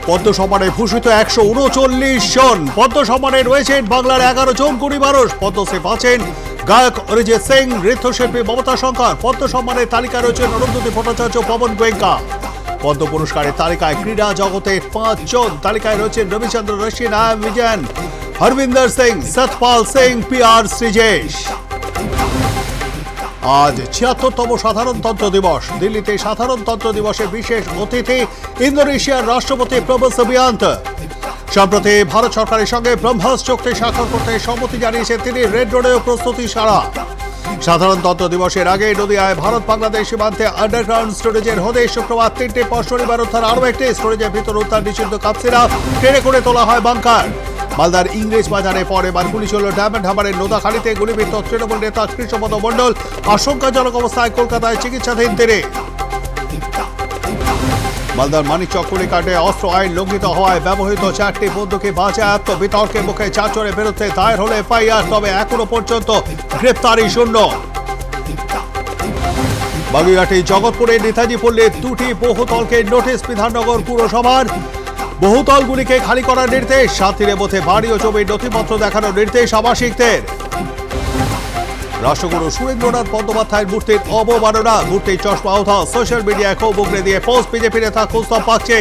পদ্ম সম্মানে ভূষিত 139 জন। পদ্ম সম্মানে রয়েছেন বাংলার 11 জন গুণী মানুষ। পদ্মশ্রী পাচ্ছেন গায়ক অরিজিৎ সিং, নৃত্যশিল্পী মমতা শঙ্কর। পদ্ম সম্মানের তালিকায় রয়েছেন অরুন্ধতী ভট্টাচার্য, পবন গোয়েঙ্কা। পদ্ম পুরস্কারের তালিকায় ক্রীড়া জগতের 5 জন। তালিকায় রয়েছেন রবিচন্দ্র ঋষি, নায়াম বিজয়ন, হরবিন্দর সিং, সতপাল সিং, PR শ্রীজেশ। আজ 76তম সাধারণতন্ত্র দিবস। দিল্লিতে সাধারণতন্ত্র দিবসে বিশেষ অতিথি ইন্দোনেশিয়ার রাষ্ট্রপতি প্রবোজ সুবিয়ান্ত। সম্প্রতি ভারত সরকারের সঙ্গে ব্রহ্মস চুক্তি স্বাক্ষর করতে সম্মতি জানিয়েছেন তিনি। রেড রোডেও প্রস্তুতি সারা। সাধারণতন্ত্র দিবসের আগে নদিয়ায় ভারত বাংলাদেশ সীমান্তে আন্ডারগ্রাউন্ড স্টোরেজের হদে শুক্রবার 3টি পর শনিবার উদ্ধার আরও একটি। স্টোরেজের ভিতর উদ্ধার নিষিদ্ধ কাপসিরা ট্রেনে করে তোলা হয় বাংকার। মালদার ইংরেজ বাজারে পর এবার গুলি চলল ডায়মন্ড হারবারের নোদাখালীতে। গুলিবিদ্ধ তৃণমূল নেতা কৃষ্ণপদ মণ্ডল আশঙ্কাজনক অবস্থায় কলকাতায় চিকিৎসাধীন তিনি। মালদার মানিকচক গুলিকাণ্ডে অস্ত্র আইন লঙ্ঘিত হওয়ায় ব্যবহৃত 4টি বন্দুকে বাজেয়াপ্ত। বিতর্কের মুখে 4 জনের বিরুদ্ধে দায়ের হলে FIR, তবে এখনো পর্যন্ত গ্রেপ্তারি শূন্য। বাগুইআটি জগৎপুরের নেতাজি পল্লীর 2টি বহুতলকে নোটিশ বিধাননগর পুরসভার। বহুতলগুলিকে খালি করার নির্দেশ। 7 দিনের মধ্যে বাড়ি ও জমির নথিপত্র দেখানোর নির্দেশ আবাসিকদের। রাষ্ট্রগুরু সুরেন্দ্রনাথ বন্দ্যোপাধ্যায়ের মূর্তির অবমাননা, মূর্তির চশমা উধাও। সোশ্যাল মিডিয়ায় ক্ষোভ উগরে দিয়ে পোস্ট। বিজেপি নেতা কুস্তভ পাচ্ছে।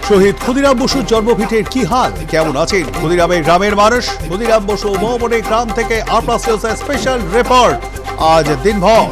শহীদ ক্ষুদিরাম বসুর জন্মভিটের কি হাল, কেমন আছেন ক্ষুদিরামের গ্রামের মানুষ? ক্ষুদিরাম বসু মৌবনী গ্রাম থেকে আর+নিউজের স্পেশাল রিপোর্ট আজ দিনভর।